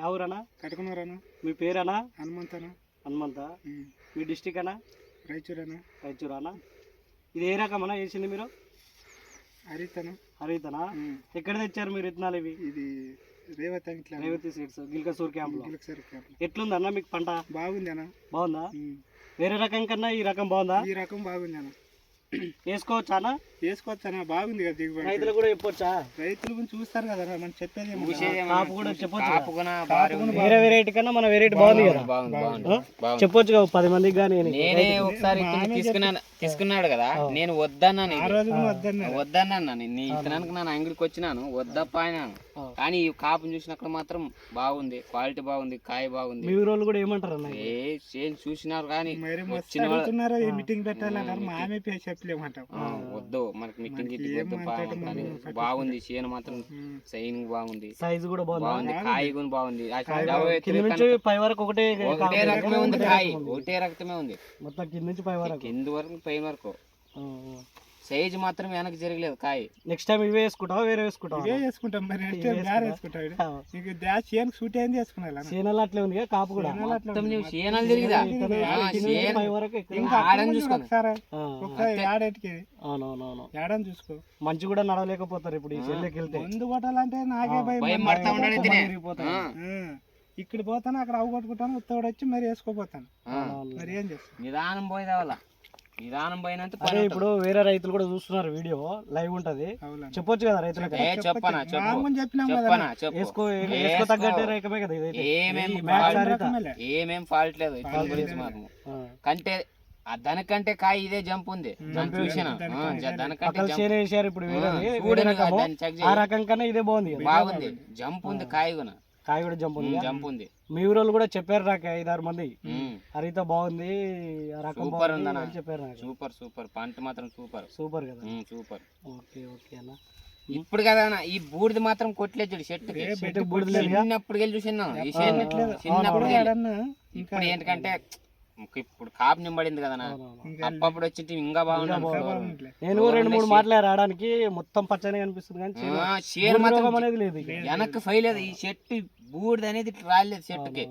ఎవరన్నా? కట్టుకున్నారన్నా. మీ పేరన్నా? హనుమంతనా. హనుమంత. మీ డిస్టిక్ అన్నా? రాయచూరనా. రాయచూరానా? ఇది ఏ రకమన్నా వేసింది మీరు? హరితనా. హరితనా? ఎక్కడ తెచ్చారు మీరు విత్తనాలు ఇవి? ఇది రేవతి సీడ్స్ గిల్కసూర్ క్యాంప్. ఎట్లుందన్నా మీకు పంట? బాగుంది అన్న. బాగుందా? వేరే రకం కన్నా ఈ రకం బాగుందా? ఈ రకం బాగుంది అన్న. వేసుకోవచ్చా? వేసుకోవచ్చా? బాగుంది కదా దిగుబడి. రైతులు కూడా చెప్పొచ్చా? రైతులు గురించి చూస్తారు కదా మనం చెప్పేది. కాపు కూడా చెప్పొచ్చు. వేరే వెరైటీ కన్నా మన వెరైటీ బాగుంది కదా, చెప్పొచ్చు కదా 10 మందికి. కానీ నేనే ఒకసారి తీసుకున్నాడు కదా, నేను వద్దన్నా నీ ఇతనానికి నా అంగడికి వచ్చినాను, వద్దప్ప అయినాను. కానీ ఈ కాపుని చూసినక్కడ మాత్రం బాగుంది, క్వాలిటీ బాగుంది, కాయ బాగుంది. మీ ఊరోళ్ళు కూడా ఏమంటారు? చూసినారు కానీ మీటింగ్ పెట్టాలంటారు, మామే చెప్పలేమంటాం. వద్దు మనకి మీటింగ్ వద్దు, బాగుంది చేను మాత్రం, సైన్ బాగుంది, సైజు కూడా బాగుంది, కాయ కూడా బాగుంది. పై వరకు ఒకటే రకమే ఉంది, కాయ ఒకటే రకమే ఉంది మొత్తం, కింద నుంచి పై వరకు, కింద వరకు పై వరకు. సైజ్ మాత్రం వెనక్కి జరగలేదు కాయ. నెక్స్ట్ టైం ఇవే వేసుకుంటావా వేరే వేసుకుంటాం? ఇవే వేసుకుంటాం మరి, నెక్స్ట్ టైం వేరే వేసుకుంటాం. నీకు చేను సూట్ అయింది వేసుకున్నా. చేనలు అట్లే ఉంది కదా, కాపు కూడా మొత్తం నువ్వు చేనలు తిరిగిదా పై వరకు. అవునవునవును, ఏడని చూసుకో. మంచి కూడా నడవలేకపోతారు ఇప్పుడు ఈ చెల్లెకి వెళ్తే. ముందు కొట్టాలంటే నాకే భయం పడతా ఉండాలి. ఇక్కడ పోతాను, అక్కడ అవగొట్టుకుంటాను, ఉత్తవాడు వచ్చి మరి వేసుకోపోతాను. మరి ఏం చేస్తాను? నిదానం పోయేదా వల్ల నిదానం పోయినంత. అదే ఇప్పుడు వేరే రైతులు కూడా చూస్తున్నారు, వీడియో లైవ్ ఉంటది, చెప్పొచ్చు కదా రైతులకు. చెప్పనా వేసుకో తగ్గట్టే రకమే కదా ఇది. ఏమేం ఫాల్ట్ లేదు ఇతని గురించి మాత్రం. కంటే దానికంటే కాయ ఇదే జంప్ ఉంది చూసిన. వేసారు ఇప్పుడు ఆ రకం కన్నా ఇదే బాగుంది, బాగుంది, జంప్ ఉంది, కాయ కూడా జంప్ ఉంది. జంప్ ఉంది. మీ ఊరోళ్ళు కూడా చెప్పారు నాకు 5-6 మంది, హరిత బాగుంది, సూపర్ ఉందన్న, చెప్పారు. సూపర్ సూపర్ పంట మాత్రం సూపర్ కదా, సూపర్. ఓకే ఓకే అన్న. ఇప్పుడు కదా ఈ బూడిద మాత్రం కొట్టలేదు చెట్టుకి, చిన్నప్పుడు వెళ్ళి చూసినా ఈ చిన్నప్పుడు. ఇప్పుడు ఏంటంటే ఇప్పుడు కాపు నింబడింది కదా, అప్పుడు వచ్చి ఇంకా బాగుంది. నేను 2-3 మాటలే రావడానికి, మొత్తం పచ్చని కనిపిస్తుంది కానీ చేను మాత్రం అనేది లేదు, వెనక్కి ఫైలేదు. ఈ చెట్టు బూడిద అనేది రాలేదు చెట్టుకి.